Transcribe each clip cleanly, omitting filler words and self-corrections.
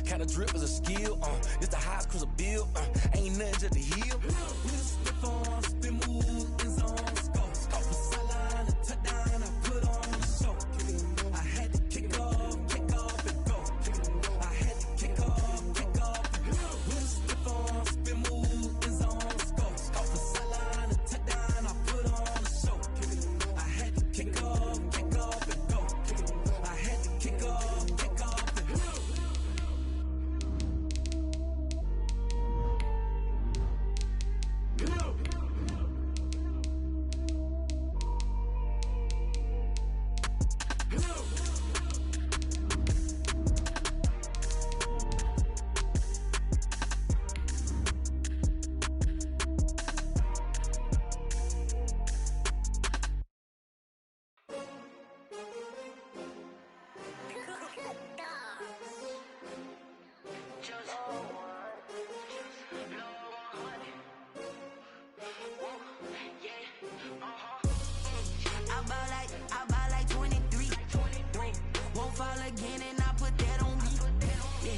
Kinda drip is a skill, it's the highest cruise a bill, ain't nothing just to heal. We just slip on, spin move, in zone, scope the sideline, a touchdown, I put on the show. I had to kick off and go. I had to kick off and go. We just slip on, spin move, in zone, scope the sideline, a touchdown, I put on the show. I had to kick off and go. I had to kick off and go. I buy like 23. Won't fall again and I put that on me. Yeah,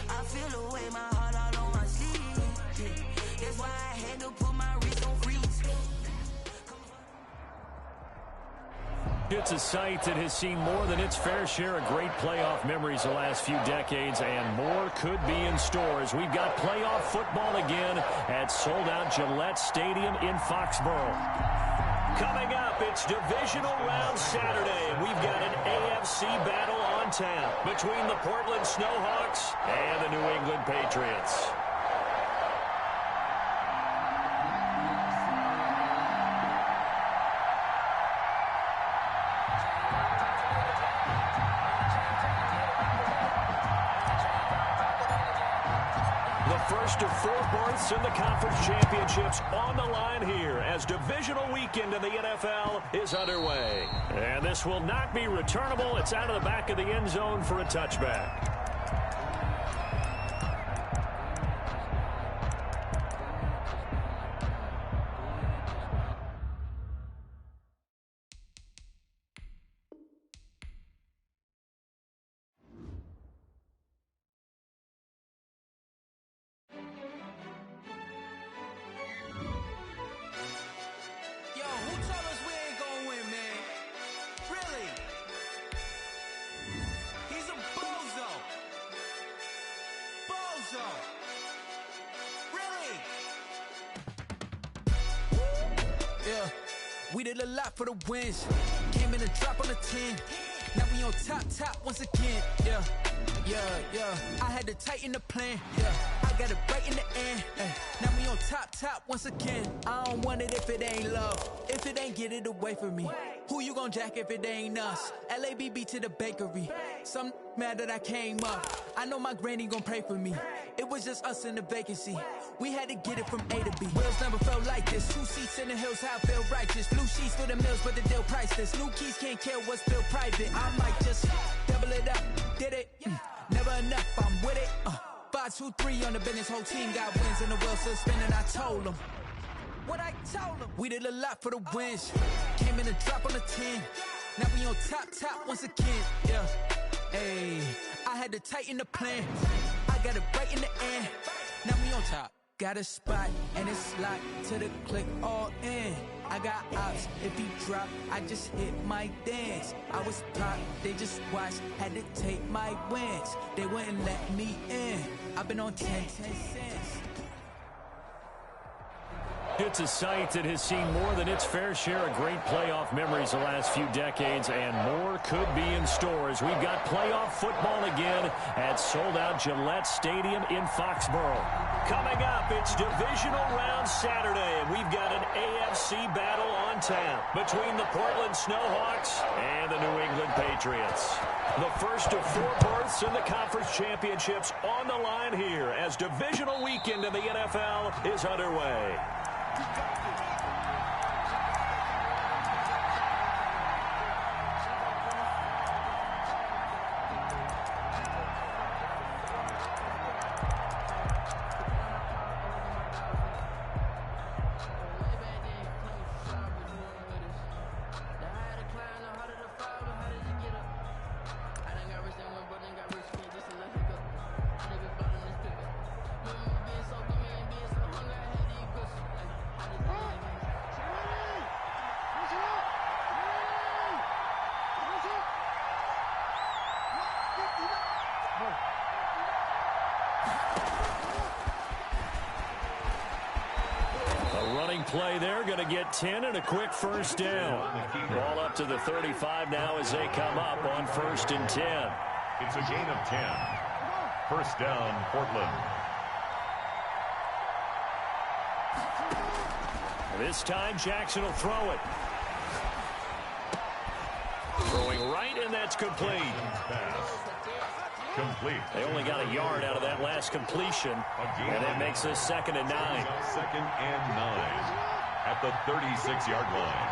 I feel the way my heart all on my sleeve. Yeah, that's why I had to put my wrist on freeze. It's a site that has seen more than its fair share of great playoff memories the last few decades, and more could be in store as we've got playoff football again at sold-out Gillette Stadium in Foxborough. Coming up, it's Divisional Round Saturday, and we've got an AFC battle on tap between the Portland Snowhawks and the New England Patriots. First of 4 berths in the conference championships on the line here as divisional weekend in the NFL is underway. And this will not be returnable. It's out of the back of the end zone for a touchback. We did a lot for the wins. Came in a drop on the 10. Now we on top once again. Yeah. I had to tighten the plan. Yeah. I got it right in the end. Now we on top once again. I don't want it if it ain't love. If it ain't, get it away from me. Who you gon' jack if it ain't us? LABB to the bakery. Some mad that I came up. I know my granny gon' pray for me. It was just us in the vacancy. We had to get it from A to B. Wheels never felt like this. 2 seats in the hills, how I feel righteous. Blue sheets for the mills, but the deal priceless. New keys can't care what's still private. I might just double it up. Did it? Never enough, I'm with it. 5, 2, 3 on the business. Whole team got wins and the wheels still spinning. I told them what I told them. We did a lot for the wins. Came in a drop on the 10. Now we on top once again. Yeah. Hey, I had to tighten the plan. I got it right in the end. Now we on top. Got a spot and it's locked to the click all in. I got ops, if he drop, I just hit my dance. I was pop, they just watched, had to take my wins. They wouldn't let me in. I've been on 10 cents. It's a site that has seen more than its fair share of great playoff memories the last few decades, and more could be in store as we've got playoff football again at sold-out Gillette Stadium in Foxborough. Coming up, it's Divisional Round Saturday, and we've got an AFC battle on tap between the Portland Snowhawks and the New England Patriots. The first of 4 berths in the conference championships on the line here as divisional weekend in the NFL is underway. play there. Going to get 10 and a quick first down. Ball up to the 35 now as they come up on 1st and 10. It's a gain of 10. First down, Portland. This time, Jackson will throw it. Throwing right, and that's complete. Pass. Complete. They only got a yard out of that last completion, and that makes this 2nd and 9. 2nd and 9 at the 36-yard line.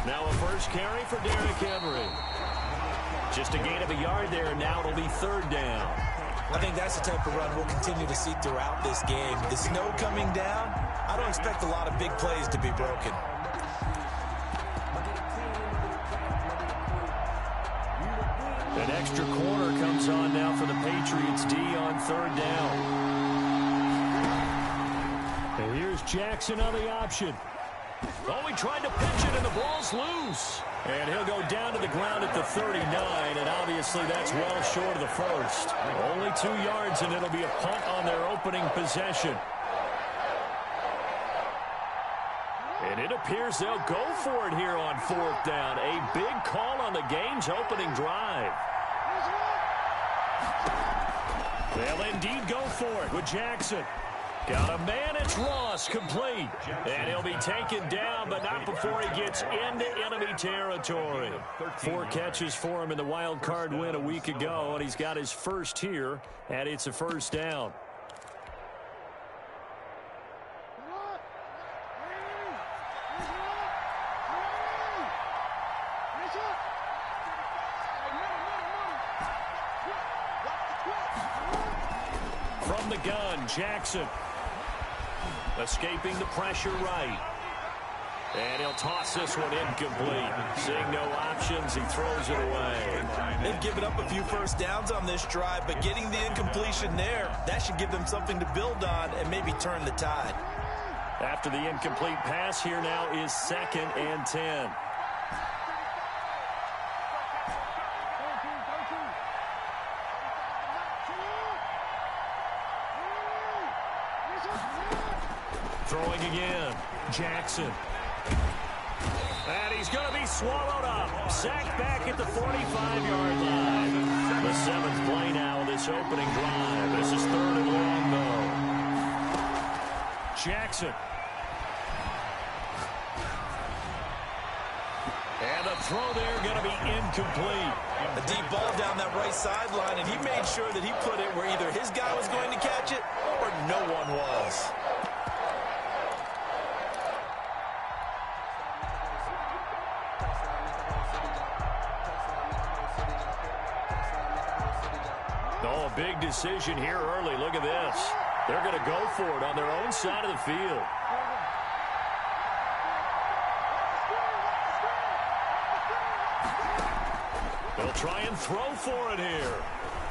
Now a first carry for Derrick Henry. Just a gain of a yard there, and now it'll be 3rd down. I think that's the type of run we'll continue to see throughout this game. The snow coming down, I don't expect a lot of big plays to be broken. An extra corner comes on now for the Patriots D on 3rd down. And here's Jackson on the option. Oh, he tried to pitch it, and the ball's loose. And he'll go down to the ground at the 39, and obviously that's well short of the first. Only 2 yards, and it'll be a punt on their opening possession. And it appears they'll go for it here on 4th down. A big call on the game's opening drive. They'll indeed go for it with Jackson. Got a man, it's Ross, complete. And he'll be taken down, but not before he gets into enemy territory. 4 catches for him in the wild card win a week ago, and he's got his first here, and it's a first down. From the gun, Jackson. Escaping the pressure right. And he'll toss this one incomplete. Seeing no options, he throws it away. They've given up a few first downs on this drive, but getting the incompletion there, that should give them something to build on and maybe turn the tide. After the incomplete pass, here now is 2nd and 10. Throwing again, Jackson. And he's going to be swallowed up. Sacked back at the 45-yard line. The 7th play now of this opening drive. This is 3rd and long, though. Jackson. And the throw there going to be incomplete. A deep ball down that right sideline, and he made sure that he put it where either his guy was going to catch it or no one was. Oh, a big decision here early. Look at this. They're going to go for it on their own side of the field. They'll try and throw for it here.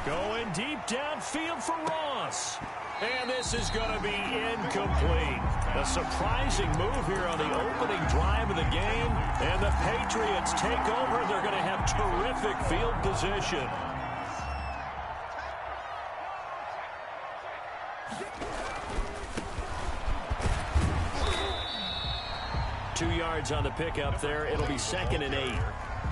Going deep downfield for Ross. And this is going to be incomplete. A surprising move here on the opening drive of the game. And the Patriots take over. They're going to have terrific field position. 2 yards on the pickup there. It'll be 2nd and 8.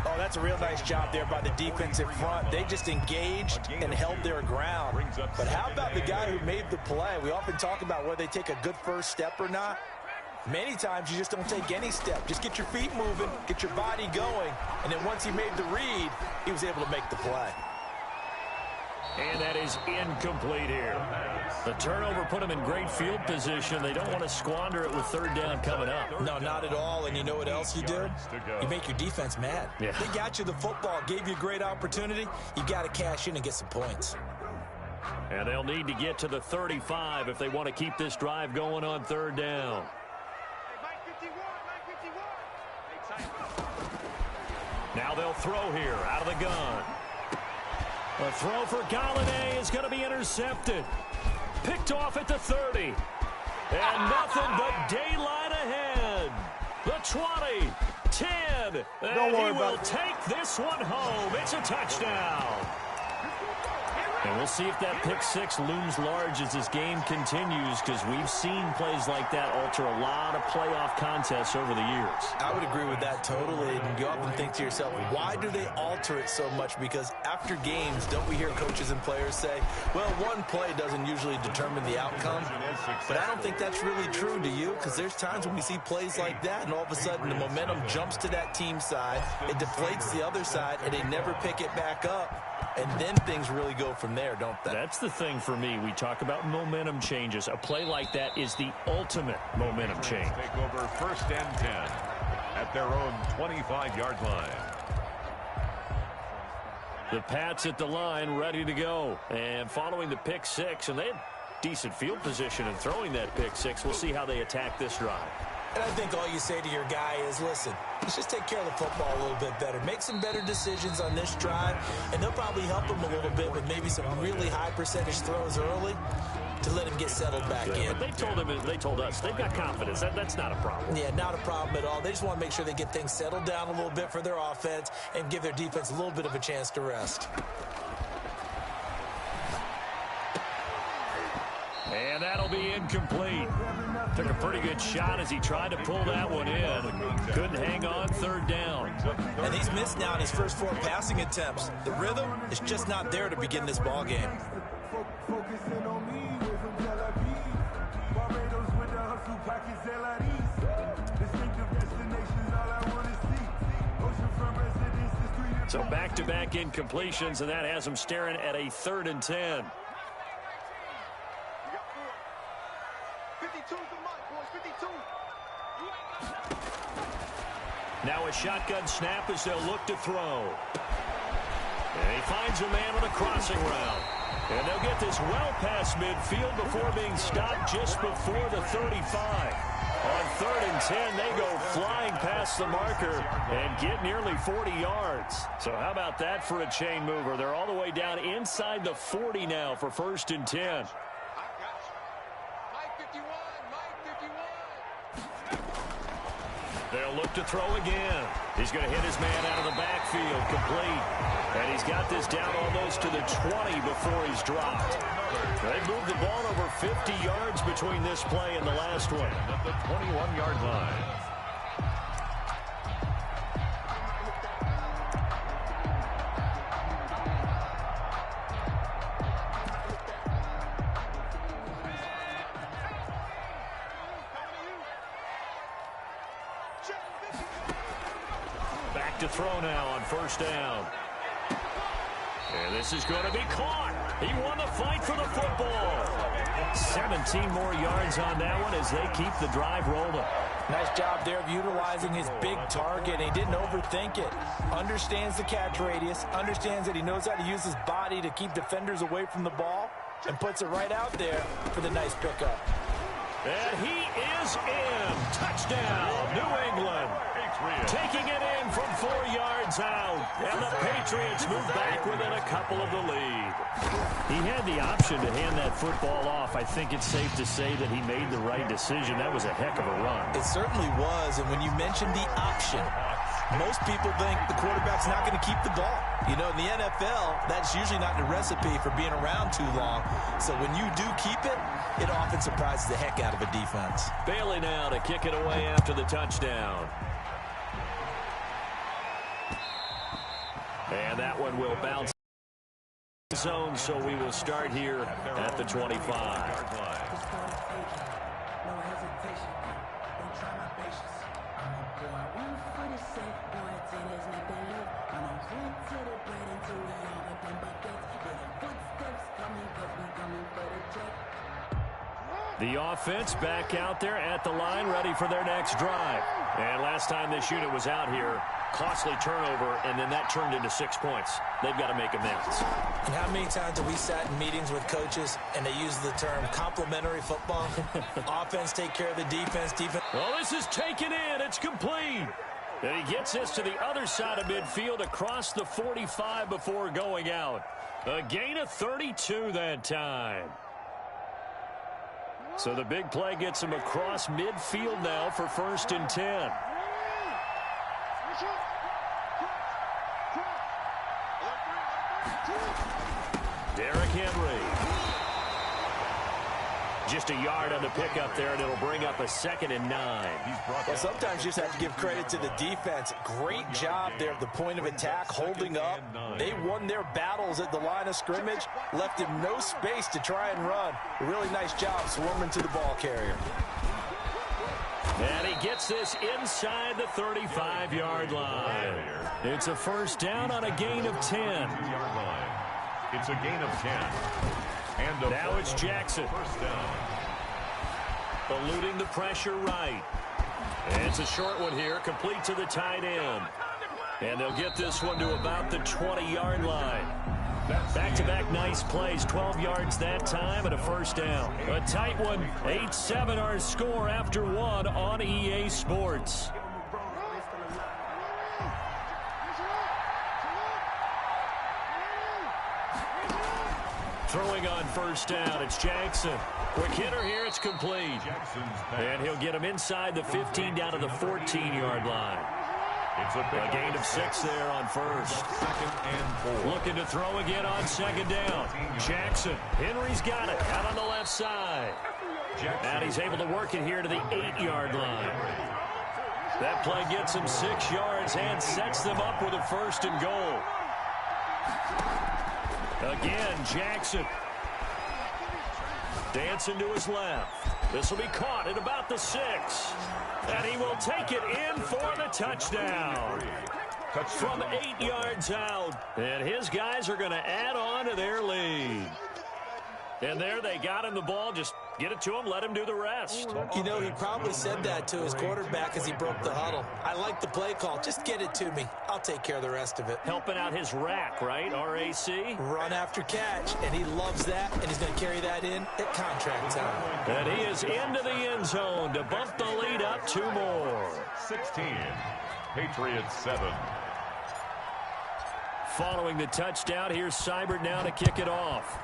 Oh, that's a real nice job there by the defensive front. They just engaged and held their ground. But how about the guy who made the play? We often talk about whether they take a good first step or not. Many times you just don't take any step. Just get your feet moving, get your body going, and then once he made the read, he was able to make the play. And that is incomplete here. The turnover put them in great field position. They don't want to squander it with 3rd down coming up. No, not at all. And you know what else you do? You make your defense mad. Yeah. They got you the football, gave you a great opportunity. You got to cash in and get some points. And they'll need to get to the 35 if they want to keep this drive going on 3rd down. Now they'll throw here out of the gun. A throw for Galladay is going to be intercepted. Picked off at the 30. And nothing but daylight ahead. The 20, 10, and he will take this one home. It's a touchdown. And we'll see if that pick six looms large as this game continues, because we've seen plays like that alter a lot of playoff contests over the years. I would agree with that totally. And you often think to yourself, why do they alter it so much? Because after games, don't we hear coaches and players say, well, one play doesn't usually determine the outcome. But I don't think that's really true, do you? Because there's times when we see plays like that, and all of a sudden the momentum jumps to that team side, it deflates the other side, and they never pick it back up. And then things really go from there, don't they? That's the thing for me. We talk about momentum changes. A play like that is the ultimate momentum change. Take over 1st and 10 at their own 25-yard line. The Pats at the line, ready to go. And following the pick six, and they had decent field position in throwing that pick six. We'll see how they attack this drive. And I think all you say to your guy is, listen, let's just take care of the football a little bit better. Make some better decisions on this drive, and they'll probably help him a little bit with maybe some really high percentage throws early to let him get settled back in. But they told us they've got confidence. That's not a problem. Yeah, not a problem at all. They just want to make sure they get things settled down a little bit for their offense and give their defense a little bit of a chance to rest. And that'll be incomplete. Took a pretty good shot as he tried to pull that one in. Couldn't hang on 3rd down. And he's missed now in his first 4 passing attempts. The rhythm is just not there to begin this ball game. So back-to-back incompletions, and that has him staring at a 3rd and 10. Now a shotgun snap as they'll look to throw. And he finds a man on a crossing route. And they'll get this well past midfield before being stopped just before the 35. On 3rd and 10, they go flying past the marker and get nearly 40 yards. So how about that for a chain mover? They're all the way down inside the 40 now for 1st and 10. They'll look to throw again. He's going to hit his man out of the backfield, complete. And he's got this down almost to the 20 before he's dropped. They moved the ball over 50 yards between this play and the last one. At the 21-yard line. Back to throw now on 1st down. And this is going to be caught. He won the fight for the football. 17 more yards on that one as they keep the drive rolling. Nice job there of utilizing his big target. He didn't overthink it. Understands the catch radius. Understands that he knows how to use his body to keep defenders away from the ball. And puts it right out there for the nice pickup. And he is in. Touchdown, New England. Taking it in from 4 yards out. And the Patriots move back within a couple of the lead. He had the option to hand that football off. I think it's safe to say that he made the right decision. That was a heck of a run. It certainly was. And when you mentioned the option, most people think the quarterback's not going to keep the ball. You know, in the NFL, that's usually not the recipe for being around too long. So when you do keep it, it often surprises the heck out of a defense. Bailey now to kick it away after the touchdown. And that one will bounce zone, so we will start here at the 25. The offense back out there at the line, ready for their next drive. And last time this unit was out here, costly turnover, and then that turned into 6 points. They've got to make amends. And how many times have we sat in meetings with coaches and they use the term complementary football? Offense take care of the defense. Well, this is taken in. It's complete. And he gets this to the other side of midfield across the 45 before going out. A gain of 32 that time. So the big play gets him across midfield now for 1st and 10. Derrick Henry. Just a yard on the pickup there, and it'll bring up a 2nd and 9. Well, sometimes you just have to give credit to the defense. Great job there at the point of attack, holding up. They won their battles at the line of scrimmage, left him no space to try and run. A really nice job swarming to the ball carrier. And he gets this inside the 35-yard line. It's a first down on a gain of 10. It's a gain of 10. And now it's Jackson. First down. Eluding the pressure right. And it's a short one here, complete to the tight end. And they'll get this one to about the 20-yard line. Back-to-back nice plays, 12 yards that time and a first down. A tight one, 8-7 our score after one on EA Sports. Throwing on first down, it's Jackson. Quick hitter here, it's complete. And he'll get him inside the 15 down to the 14-yard line. It's a gain of 6 there on first. 2nd and 4. Looking to throw again on 2nd down. Jackson, Henry's got it out on the left side. And he's able to work it here to the 8-yard line. That play gets him 6 yards and sets them up with a 1st and goal. Again, Jackson. Dancing to his left. This will be caught at about the 6. And he will take it in for the touchdown. From 8 yards out. And his guys are going to add on to their lead. And there they got him the ball. Just get it to him, let him do the rest. You know, he probably said that to his quarterback as he broke the huddle. I like the play call. Just get it to me. I'll take care of the rest of it. Helping out his rack, right? RAC? Run after catch, and he loves that, and he's going to carry that in at contract time. And he is into the end zone to bump the lead up 2 more. 16. Patriots 7. Following the touchdown, here's Seibert now to kick it off.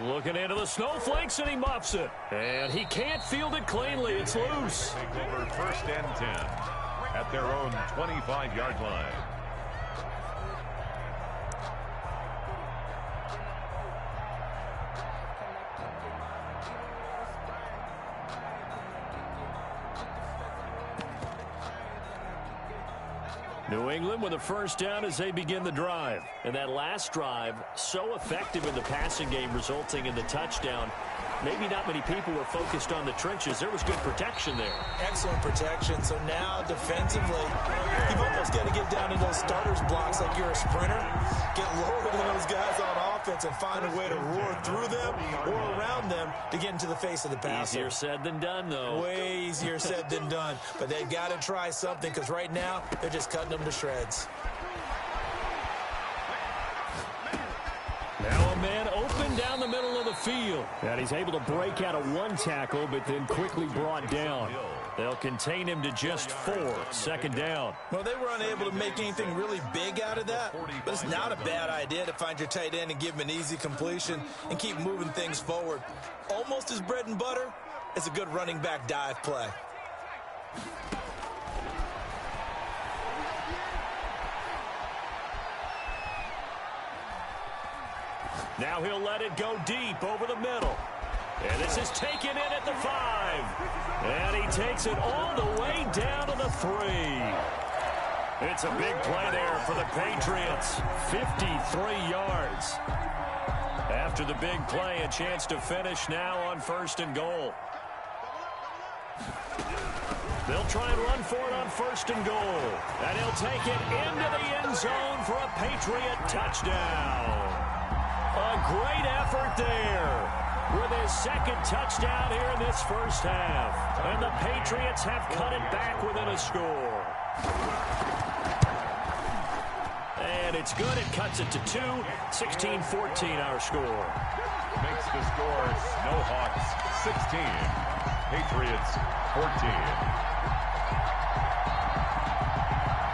Looking into the snowflakes, and he muffs it. And he can't field it cleanly. It's loose. Take over 1st and 10 at their own 25-yard line. New England with a first down as they begin the drive. And that last drive, so effective in the passing game, resulting in the touchdown. Maybe not many people were focused on the trenches. There was good protection there. Excellent protection. So now defensively, you've almost got to get down to those starters blocks like you're a sprinter. Get lower than those guys on offense and find a way to roar through them or around them to get into the face of the passer. Easier said than done, though. Way easier said than done. But they've got to try something because right now they're just cutting them to shreds. Now a man open down the middle of the field. And he's able to break out of 1 tackle, but then quickly brought down. They'll contain him to just 4. 2nd down. Well, they were unable to make anything really big out of that, but it's not a bad idea to find your tight end and give him an easy completion and keep moving things forward. Almost as bread and butter as a good running back dive play. Now he'll let it go deep over the middle. And this is taken in at the 5. And he takes it all the way down to the 3. It's a big play there for the Patriots. 53 yards. After the big play, a chance to finish now on 1st and goal. They'll try and run for it on 1st and goal. And he'll take it into the end zone for a Patriot touchdown. A great effort there with his 2nd touchdown here in this first half. And the Patriots have cut it back within a score. And it's good. It cuts it to 2. 16-14 our score. Makes the score Snowhawks 16. Patriots 14.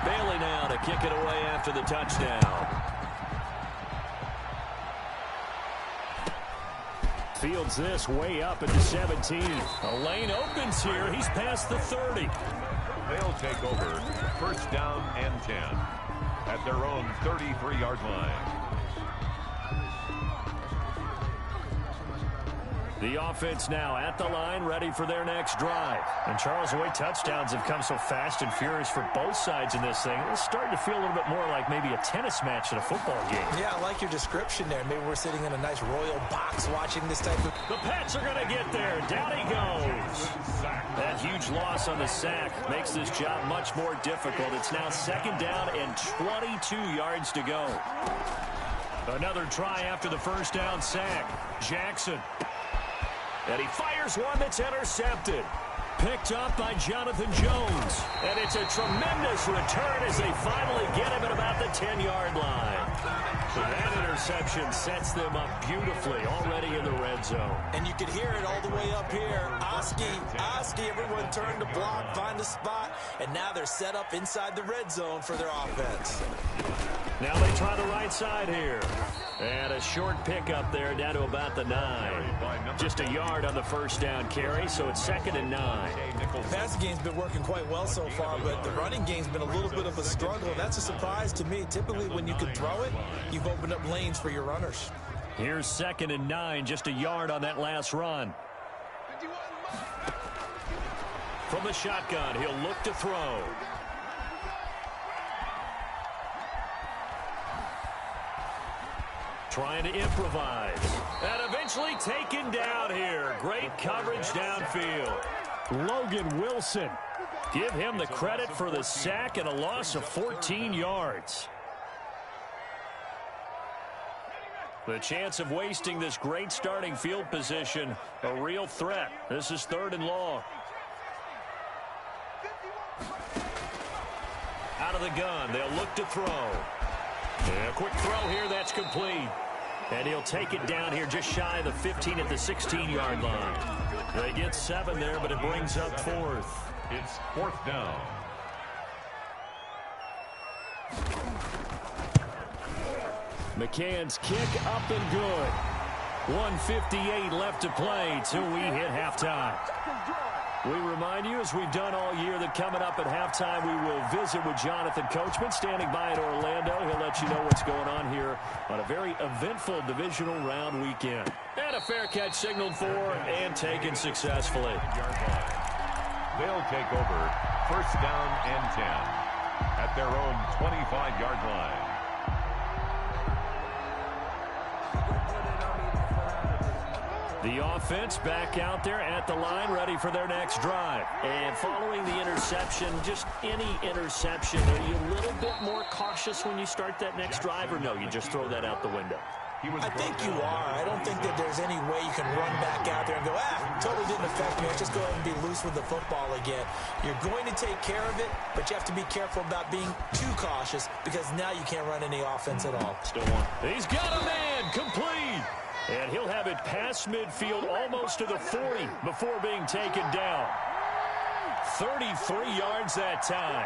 Bailey now to kick it away after the touchdown. Fields this way up at the 17. A lane opens here. He's past the 30. They'll take over 1st down and 10. at their own 33-yard line. The offense now at the line, ready for their next drive. And Charles, the way touchdowns have come so fast and furious for both sides in this thing, it's starting to feel a little bit more like maybe a tennis match than a football game. Yeah, I like your description there. Maybe we're sitting in a nice royal box watching this type of... The Pats are going to get there. Down he goes. That huge loss on the sack makes this job much more difficult. It's now second down and 22 yards to go. Another try after the first down sack. Jackson. And he fires one that's intercepted. Picked up by Jonathan Jones. And it's a tremendous return as they finally get him at about the 10-yard line. So that interception sets them up beautifully already in the red zone. And you could hear it all the way up here. Oski, everyone turned to block, find a spot, and now they're set up inside the red zone for their offense. Now they try the right side here. And a short pickup there down to about the 9. Just a yard on the first down carry, so it's second and 9. The passing game's been working quite well so far, but the running game's been a little bit of a struggle. That's a surprise to me. Typically, when you can throw it, you've opened up lanes for your runners. Here's second and 9, just a yard on that last run. From the shotgun, he'll look to throw. Trying to improvise. And eventually taken down here. Great coverage downfield. Logan Wilson. Give him the credit for the sack and a loss of 14 yards. The chance of wasting this great starting field position, a real threat. This is third and long. Out of the gun, they'll look to throw. And a quick throw here, that's complete. And he'll take it down here just shy of the 15 at the 16-yard line. They get 7 there, but it brings up fourth. It's fourth down. McCann's kick up and good. 1:58 left to play till we hit halftime. We remind you, as we've done all year, that coming up at halftime, we will visit with Jonathan Coachman, standing by in Orlando. He'll let you know what's going on here on a very eventful divisional round weekend. And a fair catch signaled for and taken successfully. They'll take over first down and 10 at their own 25-yard line. The offense back out there at the line, ready for their next drive. And following the interception, just any interception, are you a little bit more cautious when you start that next drive, or no, you just throw that out the window? I think you are. I don't think that there's any way you can run back out there and go, totally didn't affect me. I'll just go ahead and be loose with the football again. You're going to take care of it, but you have to be careful about being too cautious because now you can't run any offense at all. Still one. He's got a man, complete. And he'll have it past midfield almost to the 40 before being taken down. 33 yards that time.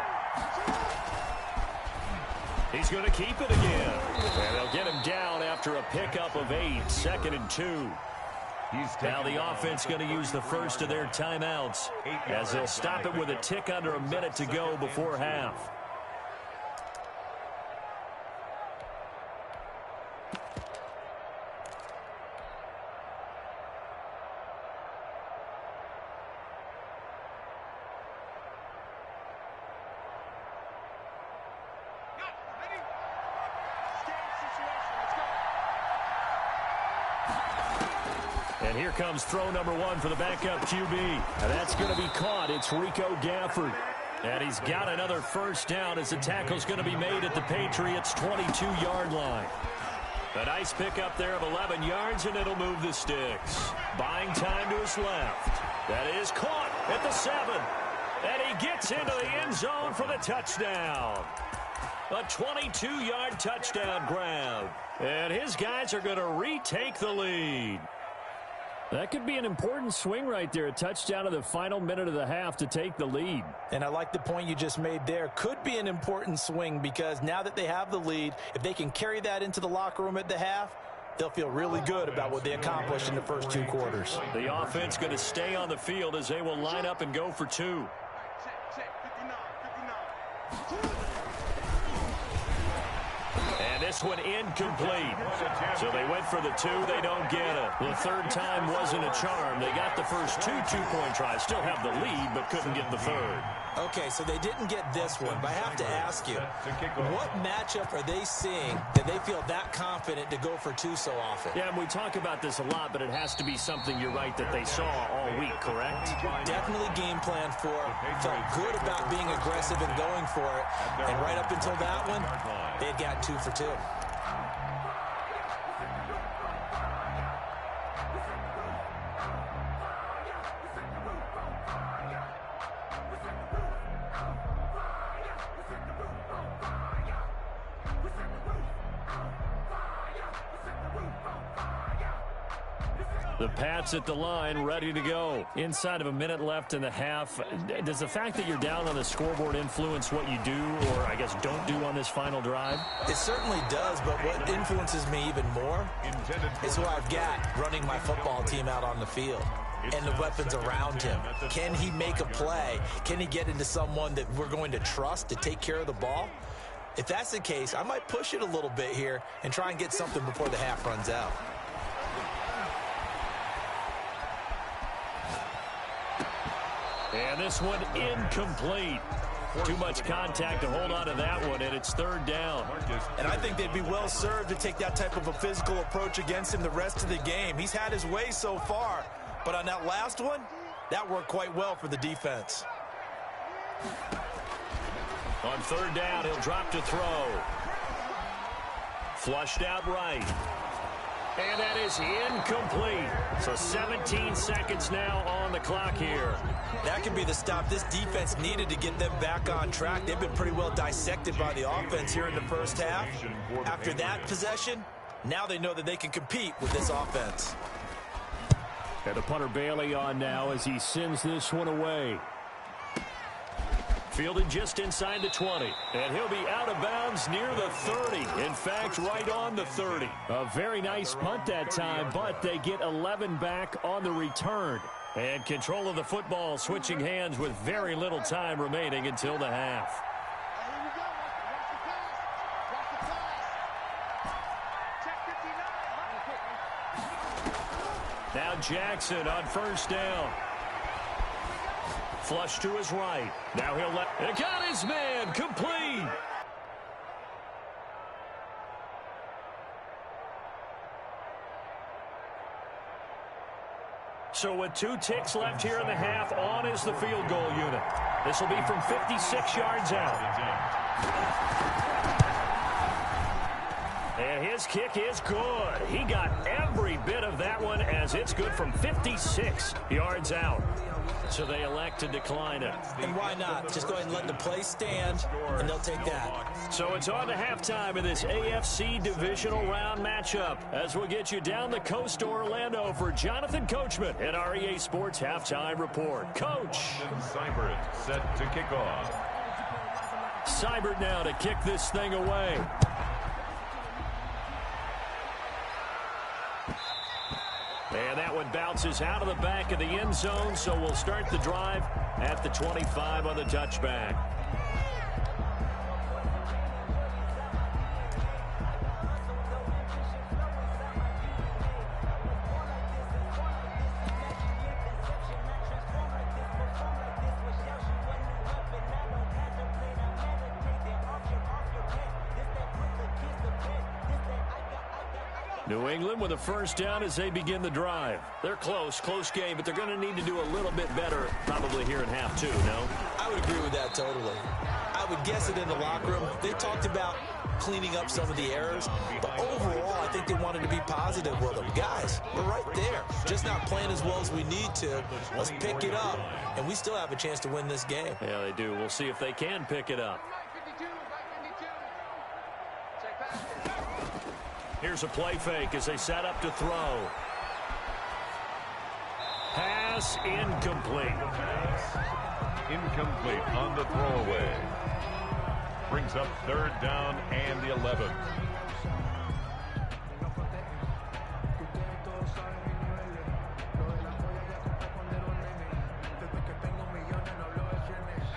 He's going to keep it again. And they'll get him down after a pickup of 8, second and 2. Now the offense going to use the first of their timeouts as they'll stop it with a tick under a minute to go before half. And here comes throw number 1 for the backup QB. And that's going to be caught. It's Rico Gafford. And he's got another first down as the tackle's going to be made at the Patriots' 22-yard line. A nice pickup there of 11 yards, and it'll move the sticks. Buying time to his left. That is caught at the 7. And he gets into the end zone for the touchdown. A 22-yard touchdown grab. And his guys are going to retake the lead. That could be an important swing right there. A touchdown in the final minute of the half to take the lead. And I like the point you just made there. Could be an important swing because now that they have the lead, if they can carry that into the locker room at the half, they'll feel really good about what they accomplished in the first 2 quarters. The offense going to stay on the field as they will line up and go for 2. last one incomplete. So they went for the 2. They don't get it. The third time wasn't a charm. They got the first 2 two-point tries. Still have the lead, but couldn't get the third. Okay, so they didn't get this one, but I have to ask you, what matchup are they seeing that they feel that confident to go for 2 so often? Yeah, and we talk about this a lot, but it has to be something, you're right, that they saw all week, correct? Definitely game plan for it. Felt good about being aggressive and going for it. And right up until that one, they had got 2 for 2. The Pats at the line, ready to go. Inside of a minute left in the half. Does the fact that you're down on the scoreboard influence what you do, or I guess don't do on this final drive? It certainly does, but what influences me even more is who I've got running my football team out on the field and the weapons around him. Can he make a play? Can he get into someone that we're going to trust to take care of the ball? If that's the case, I might push it a little bit here and try and get something before the half runs out. And this one incomplete. Too much contact to hold on to that one, and it's third down. And I think they'd be well served to take that type of a physical approach against him the rest of the game. He's had his way so far, but on that last one, that worked quite well for the defense. On third down, he'll drop to throw. Flushed out right. And that is incomplete. So 17 seconds now on the clock here. That could be the stop this defense needed to get them back on track. They've been pretty well dissected by the offense here in the first half. After that possession, now they know that they can compete with this offense. And the punter Bailey on now as he sends this one away. Fielded just inside the 20. And he'll be out of bounds near the 30. In fact, right on the 30. A very nice punt that time, but they get 11 back on the return. And control of the football switching hands with very little time remaining until the half. Now Jackson on first down. Flush to his right. Now he'll let it. Got his man complete. So with 2 ticks left here in the half, on is the field goal unit. This will be from 56 yards out. And his kick is good. He got every bit of that one as it's good from 56 yards out. So they elect to decline it. And why not? Just go ahead and let the play stand, and they'll take that. So it's on to halftime of this AFC Divisional Round matchup as we'll get you down the coast to Orlando for Jonathan Coachman at our EA Sports Halftime Report. Coach. Seibert set to kick off. Seibert now to kick this thing away. And that one bounces out of the back of the end zone, so we'll start the drive at the 25 on the touchback. New England with a first down as they begin the drive. They're close game, but they're going to need to do a little bit better probably here in half 2, no? I would agree with that totally. I would guess it in the locker room. They talked about cleaning up some of the errors, but overall, I think they wanted to be positive with them. Guys, we're right there. Just not playing as well as we need to. Let's pick it up, and we still have a chance to win this game. Yeah, they do. We'll see if they can pick it up. Here's a play fake as they set up to throw. Pass incomplete. Incomplete on the throwaway. Brings up third down and the 11.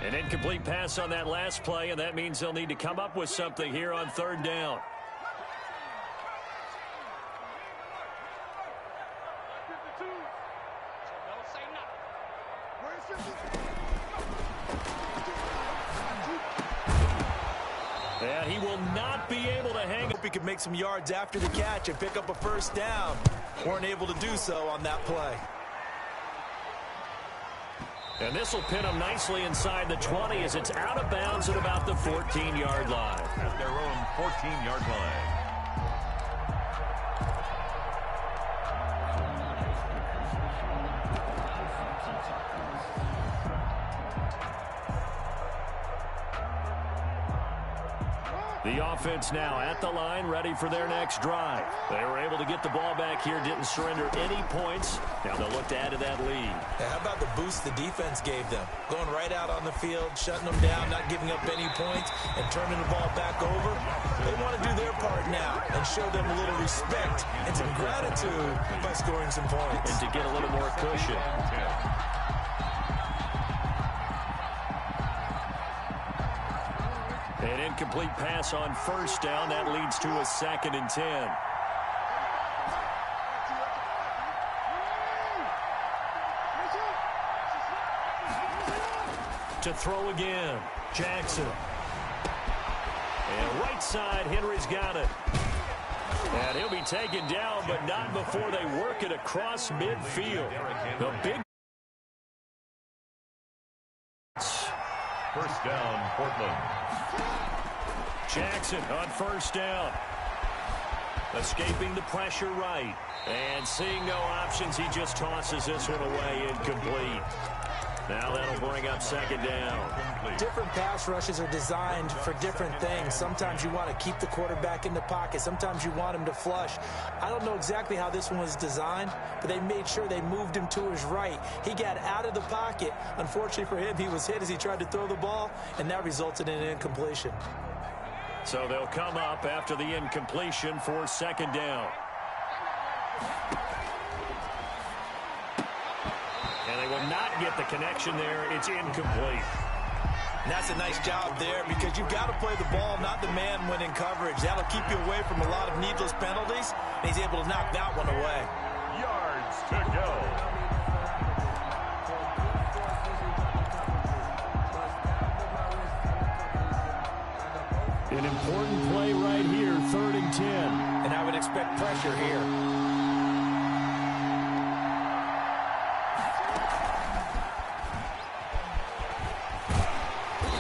An incomplete pass on that last play, and that means they'll need to come up with something here on third down. And he will not be able to hang. Hope he could make some yards after the catch and pick up a first down. Weren't able to do so on that play. And this will pin him nicely inside the 20 as it's out of bounds at about the 14-yard line. At their own 14-yard line. The offense now at the line, ready for their next drive. They were able to get the ball back here, didn't surrender any points. Now they'll look to add to that lead. Yeah, how about the boost the defense gave them? Going right out on the field, shutting them down, not giving up any points, and turning the ball back over. They want to do their part now and show them a little respect and some gratitude by scoring some points. And to get a little more cushion. An incomplete pass on first down. That leads to a 2nd and 10. To throw again. Jackson. And right side, Henry's got it. And he'll be taken down, but not before they work it across midfield. The big First down, Portland. Jackson on first down. Escaping the pressure right. And seeing no options, he just tosses this one away incomplete. Now that'll bring up 2nd down. Different pass rushes are designed for different things. Sometimes you want to keep the quarterback in the pocket. Sometimes you want him to flush. I don't know exactly how this one was designed, but they made sure they moved him to his right. He got out of the pocket. Unfortunately for him, he was hit as he tried to throw the ball, and that resulted in an incompletion. So they'll come up after the incompletion for 2nd down. And they will not get the connection there. It's incomplete. And that's a nice job there because you've got to play the ball, not the man when in coverage. That'll keep you away from a lot of needless penalties, and he's able to knock that one away. Yards to go. An important play right here, 3rd and 10. And I would expect pressure here.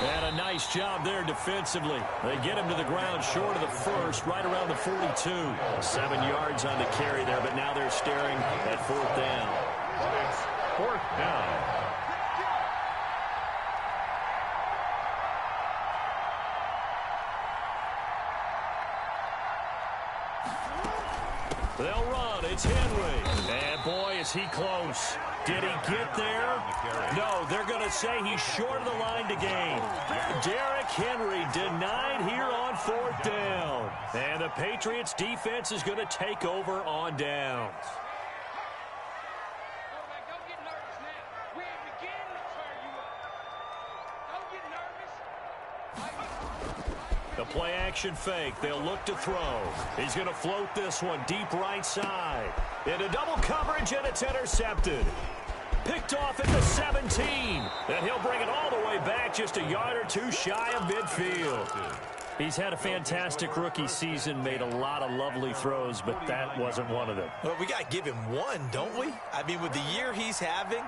And a nice job there defensively. They get him to the ground short of the first, right around the 42. 7 yards on the carry there, but now they're staring at 4th down. It's 4th down. They'll run. It's Henry. And boy, is he close. Did he get there? No, they're going to say he's short of the line to gain. Derrick Henry denied here on 4th down. And the Patriots defense is going to take over on downs. The play action fake. They'll look to throw. He's going to float this one deep right side. Into double coverage, and it's intercepted. Picked off at the 17. And he'll bring it all the way back just a yard or two shy of midfield. He's had a fantastic rookie season, made a lot of lovely throws, but that wasn't one of them. Well, we got to give him one, don't we? I mean, with the year he's having,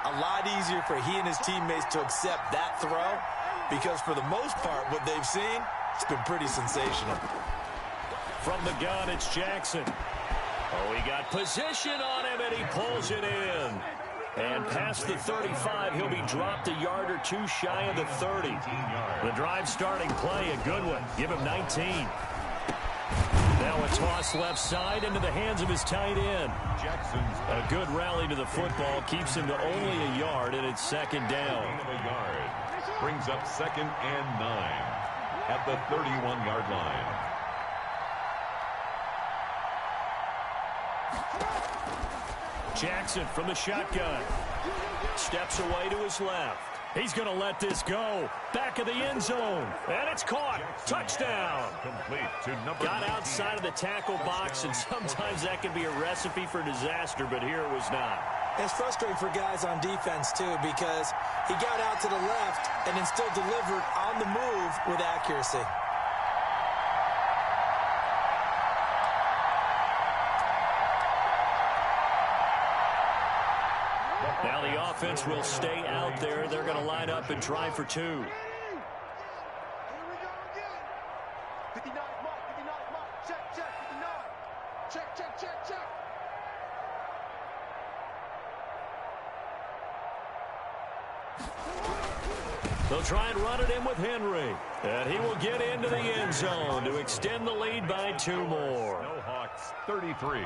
a lot easier for he and his teammates to accept that throw because for the most part, what they've seen, it's been pretty sensational. From the gun, it's Jackson. Oh, he got position on him, and he pulls it in. And past the 35, he'll be dropped a yard or two shy of the 30. The drive starting play, a good one. Give him 19. Now a toss left side into the hands of his tight end. Jackson's A good rally to the football keeps him to only a yard, and it's 2nd down. a yard. Brings up 2nd and 9 at the 31-yard line. Jackson from the shotgun. Steps away to his left. He's going to let this go. Back of the end zone. And it's caught. Touchdown. Complete to number Got 19. outside of the tackle box, and sometimes that can be a recipe for disaster, but here it was not. It's frustrating for guys on defense, too, because he got out to the left and then still delivered on the move with accuracy. Now the offense will stay out there. They're going to line up and try for two. 59 mark, 59 mark. Check, 59. Check. They'll try and run it in with Henry. And he will get into the end zone to extend the lead by 2 more. Snowhawks 33,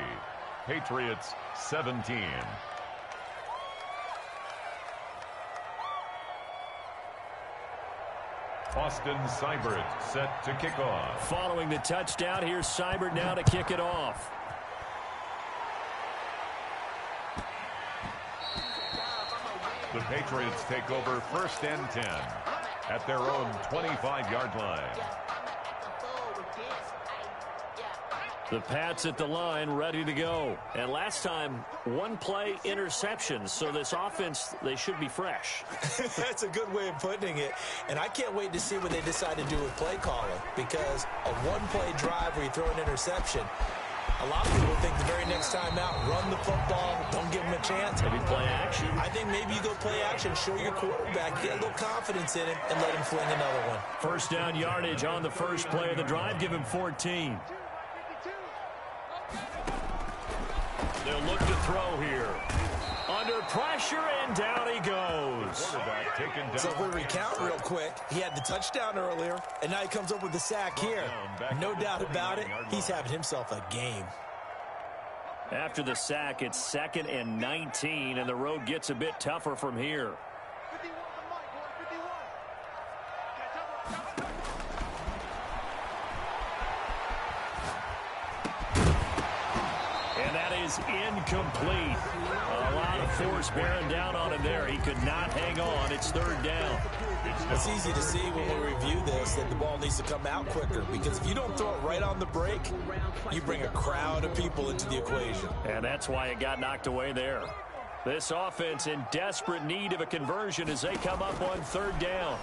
Patriots 17. Austin Seibert set to kick off. Following the touchdown, here's Seibert now to kick it off. The Patriots take over 1st and 10 at their own 25-yard line. The Pats at the line, ready to go. And last time, 1 play interception. So this offense, they should be fresh. That's a good way of putting it. And I can't wait to see what they decide to do with play calling, because a 1-play drive where you throw an interception, a lot of people think the very next time out, run the football, don't give them a chance. Maybe play action. I think maybe you go play action, show your quarterback, get a little confidence in him, and let him fling another one. First down yardage on the first play of the drive. Give him 14. They'll look to throw here. Under pressure, and down he goes. Quarterback taken down. So if we recount real quick, he had the touchdown earlier, and now he comes up with the sack here. No doubt about it, he's having himself a game. After the sack, it's 2nd and 19, and the road gets a bit tougher from here. 51 on the mic, boy, 51. And that is incomplete. A lot of force bearing down on him there. He could not hang on. It's 3rd down. It's easy to see when we review this that the ball needs to come out quicker, because if you don't throw it right on the break, you bring a crowd of people into the equation. And that's why it got knocked away there. This offense in desperate need of a conversion as they come up on 3rd down.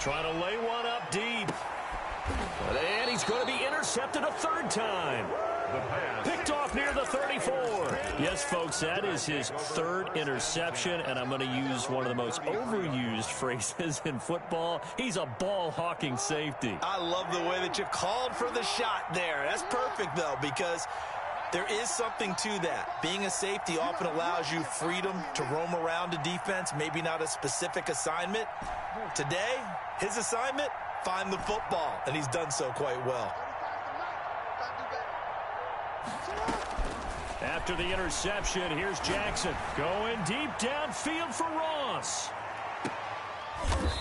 Trying to lay one up deep. And he's going to be intercepted a 3rd time. Picked off near the 34. Yes, folks, that is his 3rd interception, and I'm going to use one of the most overused phrases in football. He's a ball-hawking safety. I love the way that you called for the shot there. That's perfect, though, because there is something to that. Being a safety often allows you freedom to roam around a defense, maybe not a specific assignment. Today, his assignment, find the football, and he's done so quite well. After the interception, here's Jackson going deep downfield for Ross.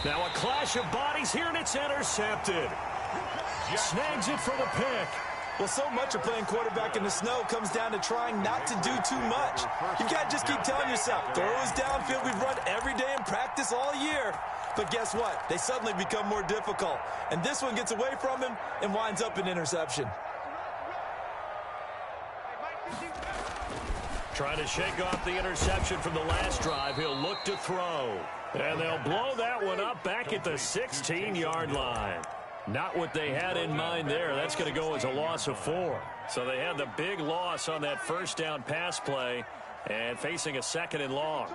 Now a clash of bodies here, and it's intercepted. Snags it for the pick. Well, so much of playing quarterback in the snow comes down to trying not to do too much. You can't just keep telling yourself, throws downfield we've run every day in practice all year. But guess what? They suddenly become more difficult. And this one gets away from him and winds up an interception. Trying to shake off the interception from the last drive. He'll look to throw. And they'll blow that one up back at the 16-yard line. Not what they had in mind there. That's going to go as a loss of 4. So they had the big loss on that 1st down pass play and facing a 2nd and long.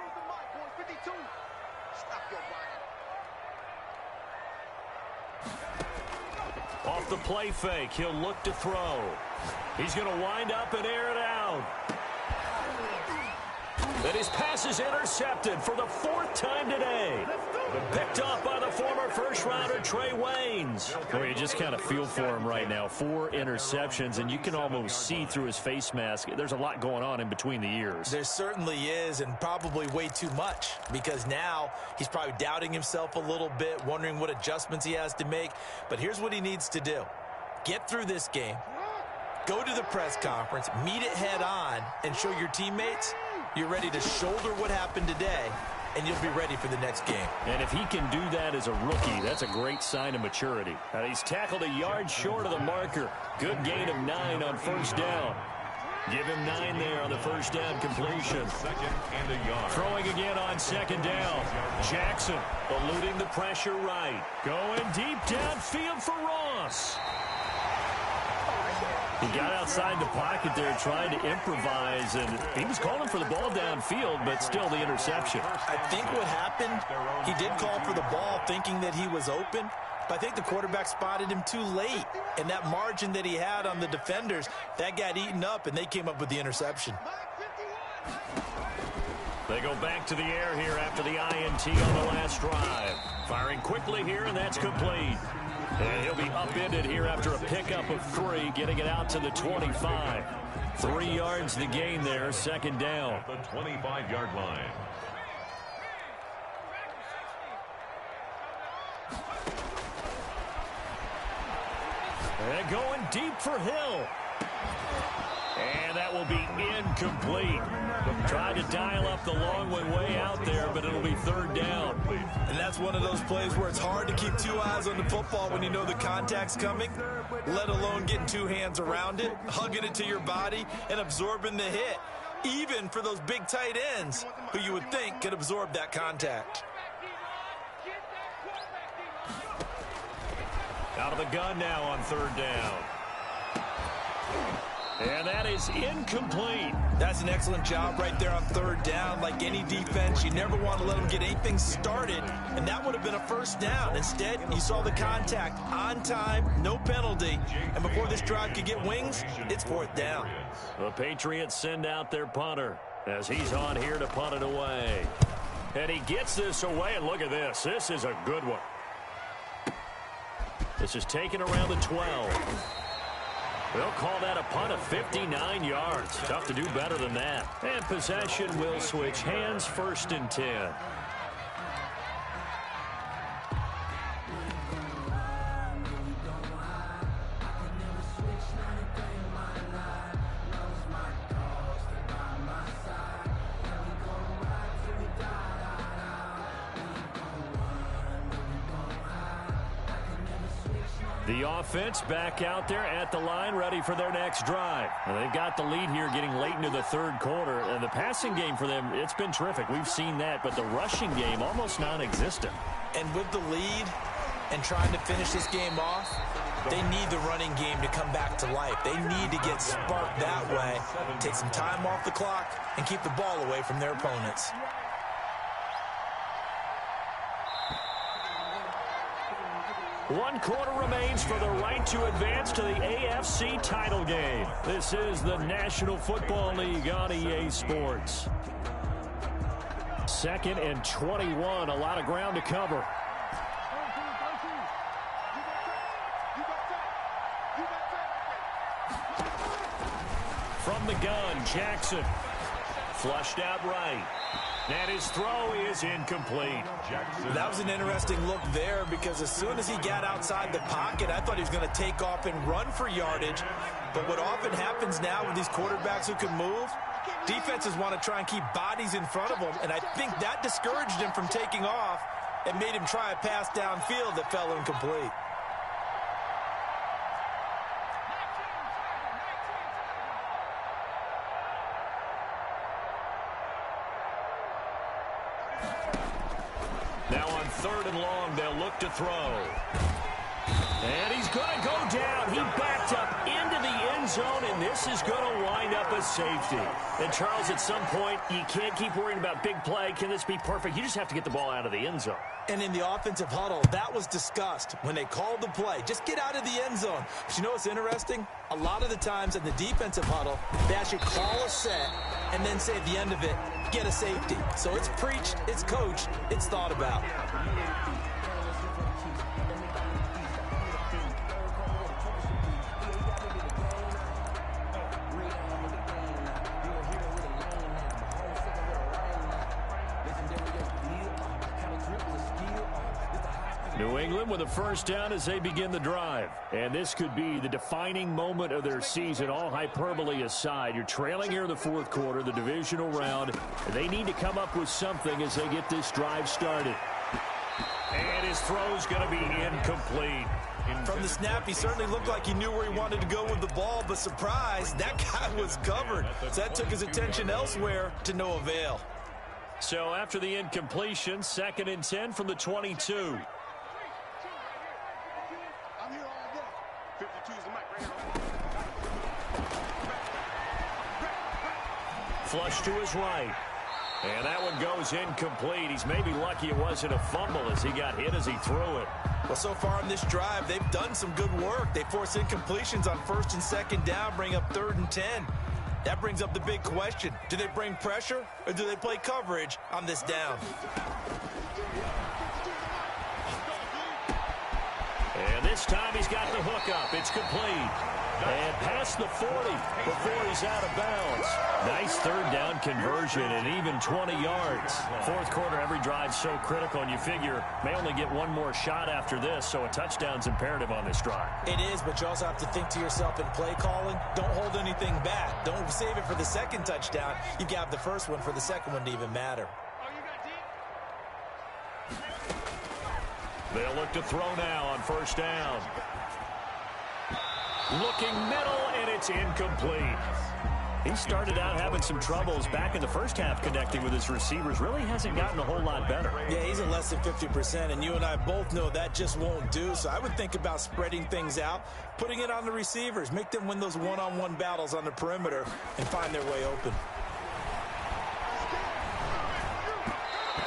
Off the play fake, he'll look to throw. He's going to wind up and air it out. And his pass is intercepted for the 4th time today. Picked off by the former first-rounder Trey Waynes. Well, you just kind of feel for him right now. 4 interceptions, and you can almost see through his face mask. There's a lot going on in between the ears. There certainly is, and probably way too much, because now he's probably doubting himself a little bit, wondering what adjustments he has to make. But here's what he needs to do. Get through this game, go to the press conference, meet it head on, and show your teammates you're ready to shoulder what happened today, and you'll be ready for the next game. And if he can do that as a rookie, that's a great sign of maturity. He's tackled a yard short of the marker. Good gain of 9 on 1st down. Give him 9 there on the first down completion. Second and a yard. Throwing again on second down. Jackson eluding the pressure right. Going deep downfield for Ross. He got outside the pocket there trying to improvise, and he was calling for the ball downfield, but still the interception. I think what happened, he did call for the ball thinking that he was open, but I think the quarterback spotted him too late, and that margin that he had on the defenders, that got eaten up, and they came up with the interception. They go back to the air here after the INT on the last drive. Firing quickly here, and that's complete. And he'll be upended here after a pickup of 3, getting it out to the 25. 3 yards the gain there, second down. At the 25-yard line. And going deep for Hill. And that will be incomplete. Tried to dial up the long one way out there, but it'll be third down. And that's one of those plays where it's hard to keep 2 eyes on the football when you know the contact's coming, let alone getting 2 hands around it, hugging it to your body, and absorbing the hit, even for those big tight ends who you would think could absorb that contact. Out of the gun now on third down. And that is incomplete. That's an excellent job right there on third down. Like any defense, you never want to let them get anything started, and that would have been a first down. Instead, you saw the contact on time, no penalty, and before this drive could get wings, it's fourth down. The Patriots send out their punter as he's on here to punt it away. And he gets this away, and look at this. This is a good one. This is taken around the 12. They'll call that a punt of 59 yards. Tough to do better than that. And possession will switch hands, first and 10. The offense back out there at the line, ready for their next drive. And they've got the lead here getting late into the third quarter. And the passing game for them, it's been terrific. We've seen that, but the rushing game almost non-existent. And with the lead and trying to finish this game off, they need the running game to come back to life. They need to get sparked that way, take some time off the clock, and keep the ball away from their opponents. 1 quarter remains for the right to advance to the AFC title game. This is the National Football League on EA Sports. 2nd and 21, a lot of ground to cover. From the gun, Jackson. Flushed out right. And his throw is incomplete. That was an interesting look there because as soon as he got outside the pocket, I thought he was going to take off and run for yardage. But what often happens now with these quarterbacks who can move, defenses want to try and keep bodies in front of them. And I think that discouraged him from taking off and made him try a pass downfield that fell incomplete. Now on 3rd and long, they'll look to throw. And he's going to go down. He backed up into the end zone, and this is going to wind up a safety. And, Charles, at some point, you can't keep worrying about big play. Can this be perfect? You just have to get the ball out of the end zone. And in the offensive huddle, that was discussed when they called the play. Just get out of the end zone. But you know what's interesting? A lot of the times in the defensive huddle, they actually call a set and then say at the end of it, get a safety. So it's preached, it's coached, it's thought about. New England with a first down as they begin the drive. And this could be the defining moment of their season, all hyperbole aside. You're trailing here in the 4th quarter, the divisional round. And they need to come up with something as they get this drive started. And his throw's going to be incomplete. From the snap, he certainly looked like he knew where he wanted to go with the ball, but surprise, that guy was covered. So that took his attention elsewhere to no avail. So after the incompletion, 2nd and 10 from the 22. I'm here all day. 52 is the mic right here. Flush to his right. And that one goes incomplete. He's maybe lucky it wasn't a fumble as he got hit as he threw it. Well, so far in this drive, they've done some good work. They force incompletions on 1st and 2nd down, bring up 3rd and 10. That brings up the big question. Do they bring pressure or do they play coverage on this down? And this time he's got the hook up. It's complete. And past the 40 before he's out of bounds. Nice 3rd down conversion and even 20 yards. 4th quarter, every drive so critical, and you figure may only get one more shot after this, so a touchdown's imperative on this drive. It is, but you also have to think to yourself in play calling, don't hold anything back. Don't save it for the 2nd touchdown. You've got the 1st one for the 2nd one to even matter. They'll look to throw now on 1st down. Looking middle, and it's incomplete. He started out having some troubles back in the first half connecting with his receivers. Really hasn't gotten a whole lot better. Yeah, he's at less than 50%, and you and I both know that just won't do. So I would think about spreading things out, putting it on the receivers, make them win those one-on-one battles on the perimeter, and find their way open.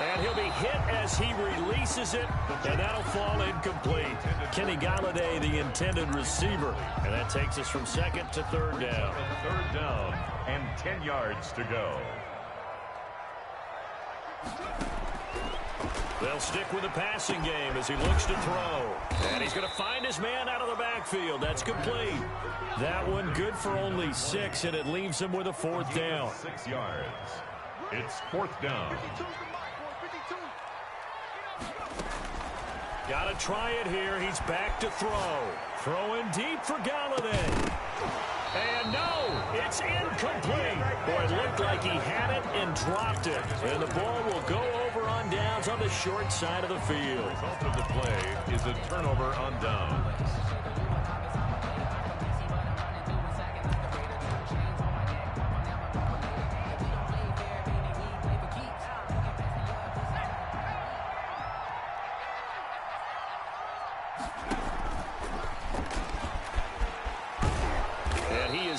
And he'll be hit as he releases it, and that'll fall incomplete. Kenny Galladay, the intended receiver. And that takes us from 2nd to 3rd down. 3rd down and 10 yards to go. They'll stick with the passing game as he looks to throw. And he's going to find his man out of the backfield. That's complete. That one good for only 6, and it leaves him with a 4th down. 6 yards. It's 4th down. Got to try it here. He's back to throw. Throwing deep for Galladay. And no, it's incomplete. Boy, it looked like he had it and dropped it. And the ball will go over on downs on the short side of the field. The result of the play is a turnover on downs.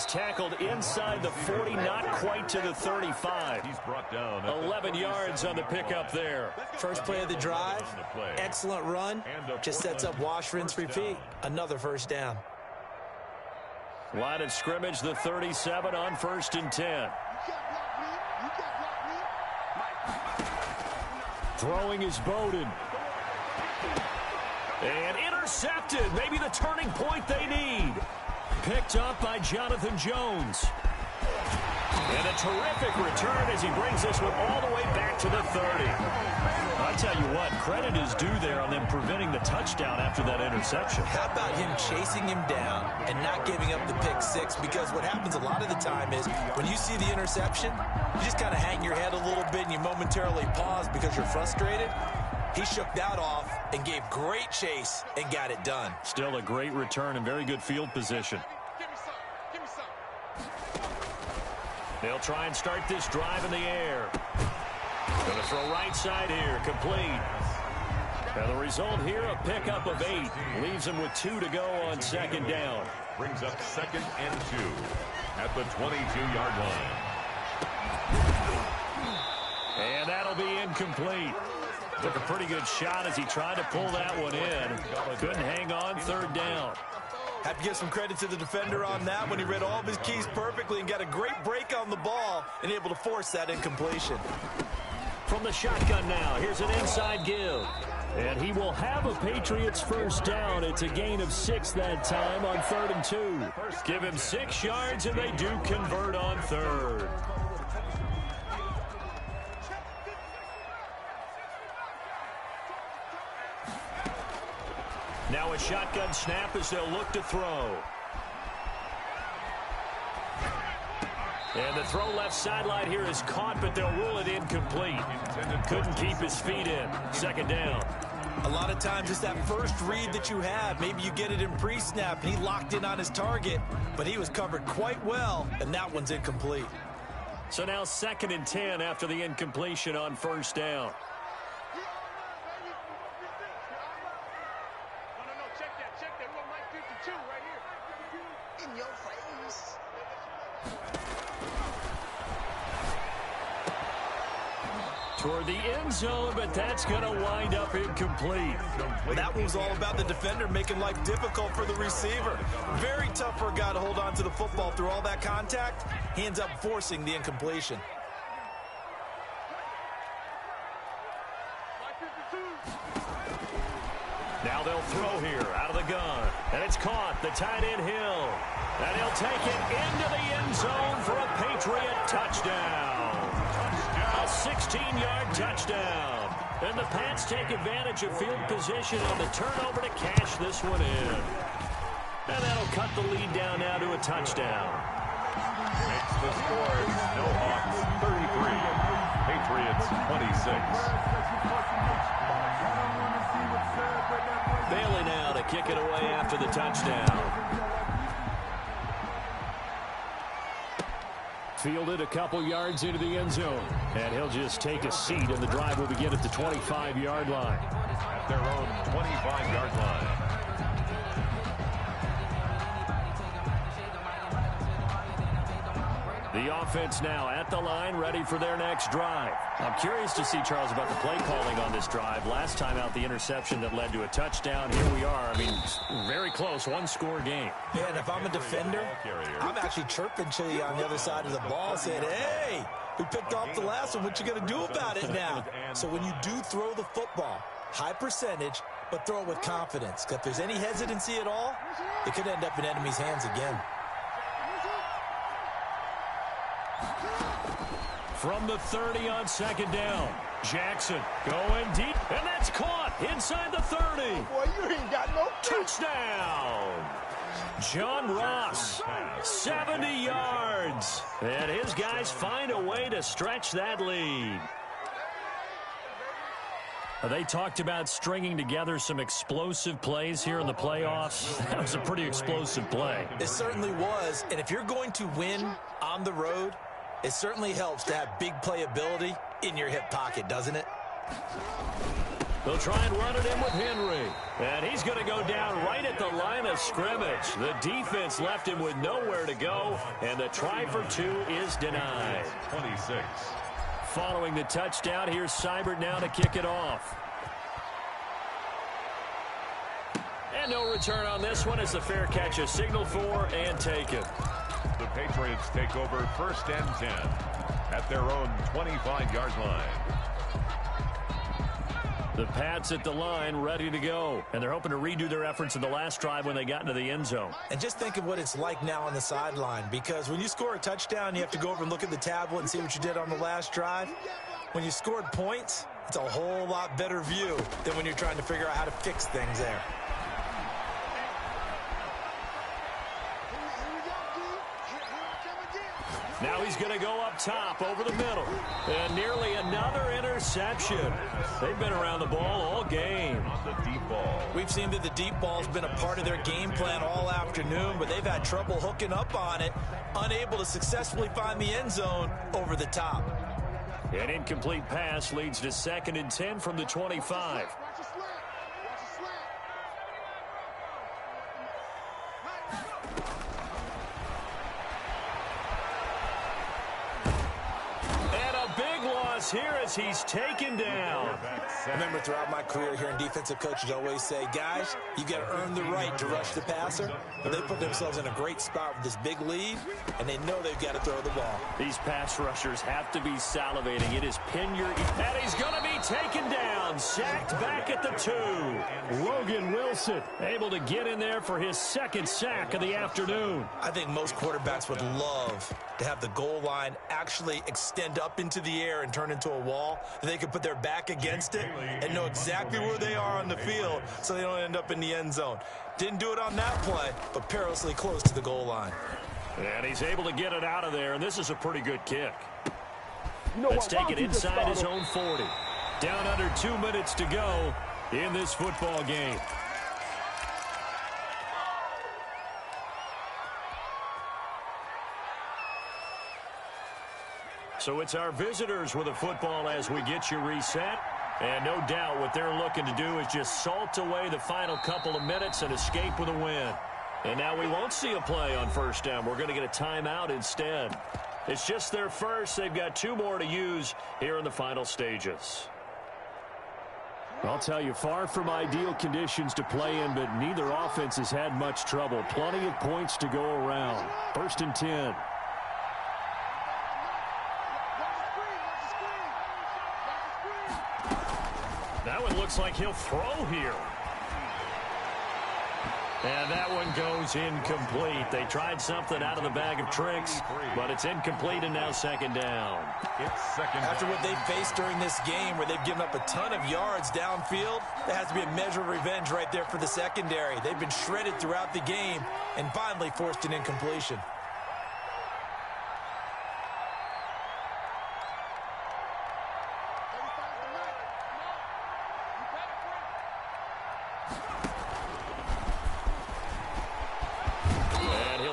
Tackled inside the 40, not quite to the 35. He's brought down 11 yards on the pickup there. First play of the drive, excellent run, just sets up wash, rinse, repeat. Another 1st down. Line of scrimmage, the 37 on 1st and 10. Throwing is Bowden. And intercepted. Maybe the turning point they need. Picked up by Jonathan Jones. And a terrific return as he brings this one all the way back to the 30. I tell you what, credit is due there on them preventing the touchdown after that interception. How about him chasing him down and not giving up the pick 6? Because what happens a lot of the time is when you see the interception, you just kind of hang your head a little bit and you momentarily pause because you're frustrated. He shook that off and gave great chase and got it done. Still a great return and very good field position. They'll try and start this drive in the air. Going to throw right side here, complete. And the result here, a pickup of 8. Leaves him with 2 to go on 2nd down. Brings up 2nd and 2 at the 22-yard line. And that'll be incomplete. Took a pretty good shot as he tried to pull that one in. Couldn't hang on, 3rd down. Have to give some credit to the defender on that when he read all of his keys perfectly and got a great break on the ball and able to force that incompletion. From the shotgun now, here's an inside give. And he will have a Patriots 1st down. It's a gain of 6 that time on 3rd and 2. Give him 6 yards and they do convert on 3rd. Now a shotgun snap as they'll look to throw. And the throw left sideline here is caught, but they'll rule it incomplete. Couldn't keep his feet in. 2nd down. A lot of times it's that first read that you have. Maybe you get it in pre-snap, and he locked in on his target, but he was covered quite well, and that one's incomplete. So now 2nd and 10 after the incompletion on first down. Check that. We're Mike 52 right here. In your face. Toward the end zone, but that's going to wind up incomplete. Well, that one was all about the defender making life difficult for the receiver. Very tough for a guy to hold on to the football through all that contact. He ends up forcing the incompletion. Now they'll throw here out of the gun. And it's caught. The tight end Hill. And he'll take it into the end zone for a Patriot touchdown. A 16-yard touchdown. And the Pats take advantage of field position on the turnover to cash this one in. And that'll cut the lead down now to a touchdown. Makes the score no Hawks 33. Patriots 26. Bailey now to kick it away after the touchdown. Fielded a couple yards into the end zone. And he'll just take a seat, and the drive will begin at the 25-yard line. At their own 25-yard line. The offense now at the line, ready for their next drive. I'm curious to see, Charles, about the play calling on this drive. Last time out, the interception that led to a touchdown. Here we are. I mean, very close, one-score game. Yeah, and if I'm a defender, I'm actually chirping to you on the other side of the ball, saying, hey, we picked off the last one. What you going to do about it now? So when you do throw the football, high percentage, but throw it with confidence. Because if there's any hesitancy at all, it could end up in enemy's hands again. From the 30 on 2nd down. Jackson going deep, and that's caught inside the 30. Boy, you ain't got no touchdown. John Ross, 70 yards. And his guys find a way to stretch that lead. They talked about stringing together some explosive plays here in the playoffs. That was a pretty explosive play. It certainly was. And if you're going to win on the road, it certainly helps to have big playability in your hip pocket, doesn't it? They'll try and run it in with Henry. And he's going to go down right at the line of scrimmage. The defense left him with nowhere to go, and the try for two is denied. 26. Following the touchdown, here's Seibert now to kick it off. And no return on this one as the fair catch is signaled for and taken. The Patriots take over 1st and 10 at their own 25-yard line. The Pats at the line ready to go. And they're hoping to redo their efforts in the last drive when they got into the end zone. And just think of what it's like now on the sideline. Because when you score a touchdown, you have to go over and look at the tablet and see what you did on the last drive. When you scored points, it's a whole lot better view than when you're trying to figure out how to fix things there. Now he's going to go up top over the middle. And nearly another interception. They've been around the ball all game. The deep ball. We've seen that the deep ball's been a part of their game plan all afternoon, but they've had trouble hooking up on it, unable to successfully find the end zone over the top. An incomplete pass leads to 2nd and 10 from the 25. Here as he's taken down. I remember throughout my career hearing defensive coaches always say, guys, you got to earn the right to rush the passer. But they put themselves in a great spot with this big lead, and they know they've got to throw the ball. These pass rushers have to be salivating. It is pin your... And he's going to be taken down. Sacked back at the 2. Logan Wilson able to get in there for his 2nd sack of the afternoon. I think most quarterbacks would love to have the goal line actually extend up into the air and turn into a wall. They can put their back against it and know exactly where they are on the field so they don't end up in the end zone. Didn't do it on that play, but perilously close to the goal line. And he's able to get it out of there, and this is a pretty good kick. Let's take it inside his own 40. Down under 2 minutes to go. in this football game. So it's our visitors with the football as we get you reset. And no doubt what they're looking to do is just salt away the final couple of minutes and escape with a win. And now we won't see a play on first down. We're going to get a timeout instead. It's just their first. They've got 2 more to use here in the final stages. I'll tell you, far from ideal conditions to play in, but neither offense has had much trouble. Plenty of points to go around. 1st and 10. That one looks like he'll throw here. And that one goes incomplete. They tried something out of the bag of tricks, but it's incomplete and now 2nd down. It's 2nd down. After what they faced during this game where they've given up a ton of yards downfield, there has to be a measure of revenge right there for the secondary. They've been shredded throughout the game and finally forced an incompletion.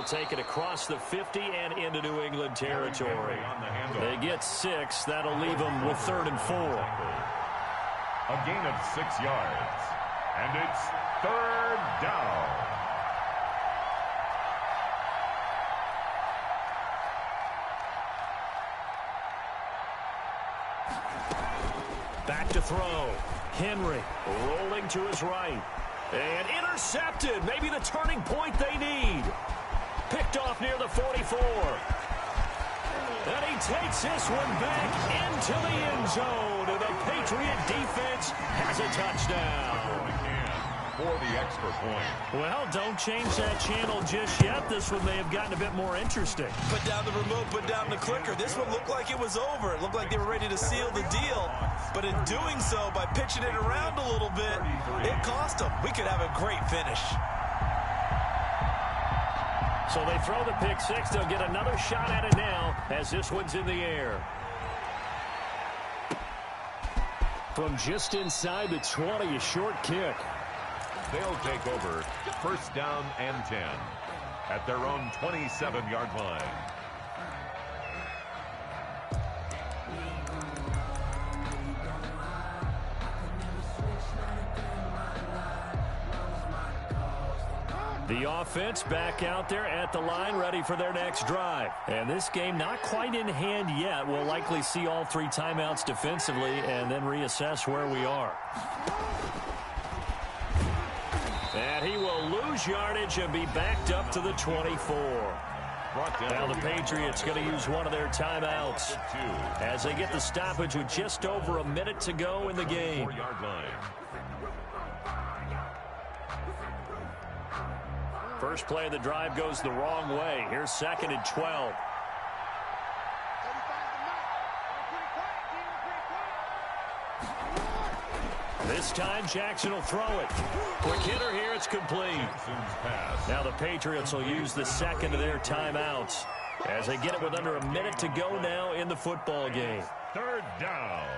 Take it across the 50 and into New England territory. They get 6. That'll leave them with 3rd and 4. A gain of 6 yards. And it's 3rd down. Back to throw. Henry rolling to his right. And intercepted. Maybe the turning point they need. Picked off near the 44. And he takes this one back into the end zone. And the Patriot defense has a touchdown. For the extra point. Well, don't change that channel just yet. This one may have gotten a bit more interesting. Put down the remote, put down the clicker. This one looked like it was over. It looked like they were ready to seal the deal. But in doing so, by pitching it around a little bit, it cost them. We could have a great finish. So they throw the pick 6. They'll get another shot at it now as this one's in the air. From just inside the 20, a short kick. They'll take over 1st down and 10 at their own 27-yard line. The offense back out there at the line, ready for their next drive. And this game not quite in hand yet. We'll likely see all 3 timeouts defensively and then reassess where we are. And he will lose yardage and be backed up to the 24. Now the Patriots going to use one of their timeouts as they get the stoppage with just over a minute to go in the game. 4-yard line. First play of the drive goes the wrong way. Here's 2nd and 12. This time Jackson will throw it. Quick hitter here. It's complete. Now the Patriots will use the 2nd of their timeouts as they get it with under a minute to go now in the football game. 3rd down.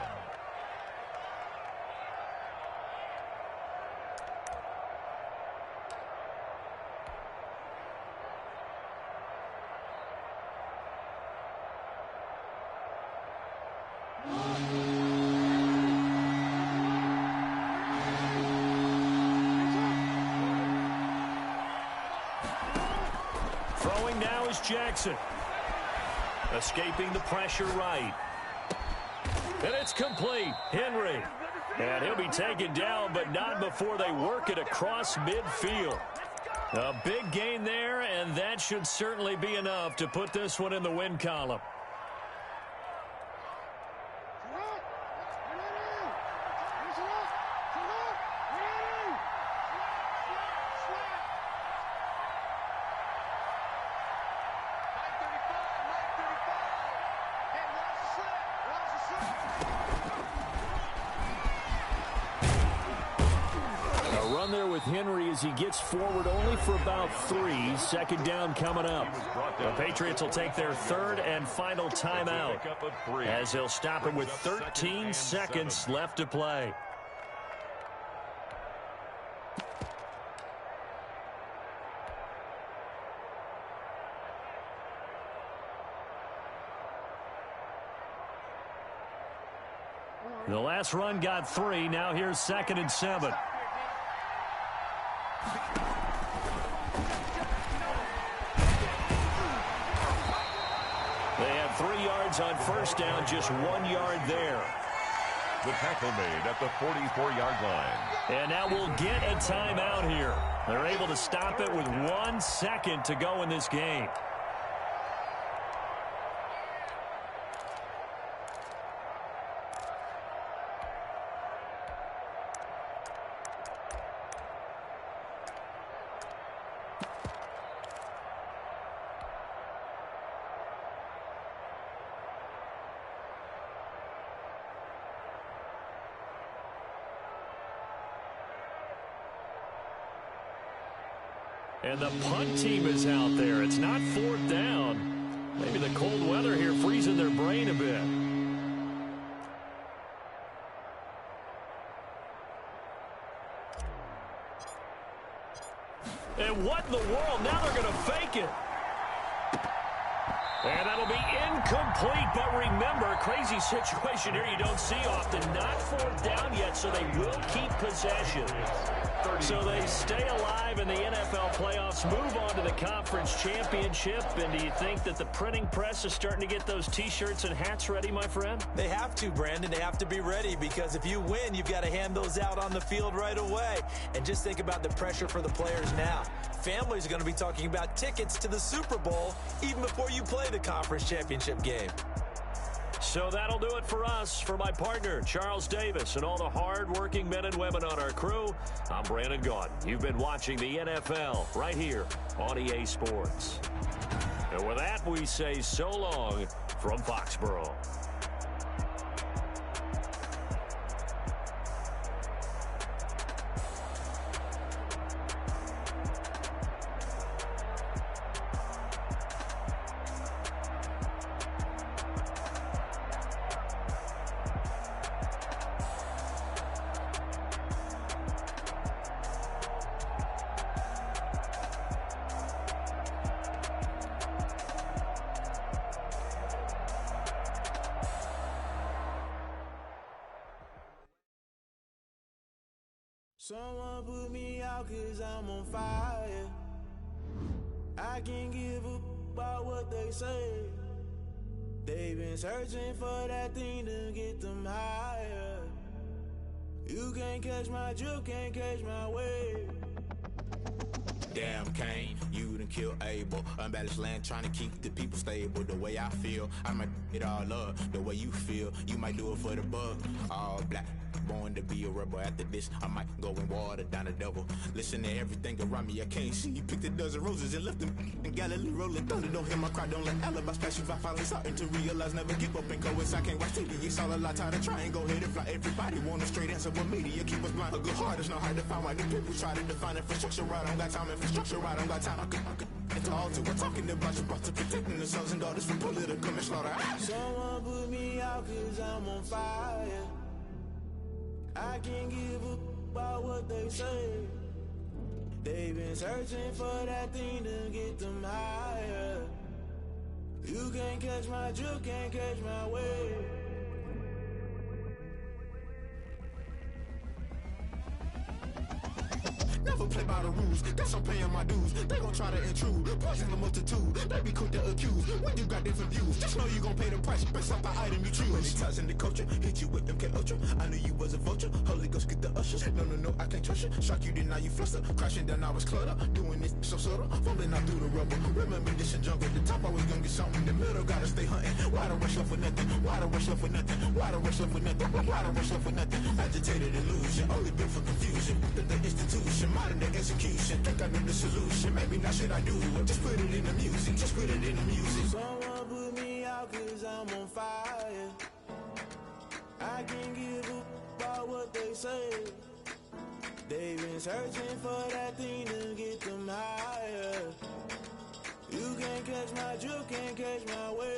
Throwing now is Jackson. Escaping the pressure right. And it's complete. Henry. And he'll be taken down, but not before they work it across midfield. A big gain there, and that should certainly be enough to put this one in the win column. Henry as he gets forward only for about 3. 2nd down coming up. The Patriots will take their 3rd and final timeout as they'll stop him with 13 seconds left to play. The last run got 3. Now here's 2nd and 7. They had 3 yards on first down, just 1 yard there. The tackle made at the 44-yard line. And now we'll get a timeout here. They're able to stop it with 1 second to go in this game. And the punt team is out there. It's not 4th down. Maybe the cold weather here freezing their brain a bit. And what in the world? Now they're going to fake it. And that'll be incomplete. But remember, crazy situation here you don't see often. Not 4th down yet, so they will keep possession. So they stay alive in the NFL playoffs, move on to the conference championship. And do you think that the printing press is starting to get those T-shirts and hats ready, my friend? They have to, Brandon. They have to be ready because if you win, you've got to hand those out on the field right away. And just think about the pressure for the players now. Families are going to be talking about tickets to the Super Bowl even before you play the conference championship game. So that'll do it for us. For my partner, Charles Davis, and all the hard-working men and women on our crew, I'm Brandon Gaudin. You've been watching the NFL right here on EA Sports. And with that, we say so long from Foxborough. Someone put me out 'cause I'm on fire. I can't give up about what they say. They've been searching for that thing to get them higher. You can't catch my drift, can't catch my wave. Damn Kane, you done kill Abel. Unbalanced land trying to keep the people stable. The way I feel, I might it all up. The way you feel, you might do it for the bug. All black, born to be a rebel. After this, I might go and water down the devil. Listen to everything around me, I can't see. You picked a dozen roses and left them in Galilee rolling thunder. Don't hear my cry, don't let alibis pass you. I finally starting to realize, never give up and coexist. I can't watch TV, it's all a lot. Tired of trying, go ahead and fly. Everybody want a straight answer, but media keep us blind. A good heart is not hard to find. Why the people try to define infrastructure right? I don't got time, infrastructure right? I don't got time. I could into all to we're talking about you, brought to protecting the sons and daughters from political manslaughter. Someone put me out 'cause I'm on fire. I can't give up about what they say. They've been searching for that thing to get them higher. You can't catch my drift, can't catch my wave. Never play by the rules, guess I'm paying my dues. They gon' try to intrude, poison the multitude. They be quick to accuse, when you got different views. Just know you gon' pay the price, based off the item you choose. Many times in the culture, hit you with them K-Ultra. I knew you was a vulture, Holy Ghost get the ushers. No, I can't trust you. Shock you, then now you fluster. Crashing down, I was cluttered. Doing this so subtle, fumbling out through the rubble. Remember this and jungle, the top always gonna get something. In the middle, gotta stay hunting. Why the rush left for nothing? Why the rush left for nothing? Why the rush left for nothing? Why the rush left for nothing? Agitated illusion, only built for confusion. The institution, modern day execution. Think I know the solution, maybe not should I do it. Just put it in the music, just put it in the music. Someone put me out 'cause I'm on fire. I can't give up about what they say. They've been searching for that thing to get them higher. You can't catch my drift, can't catch my wave.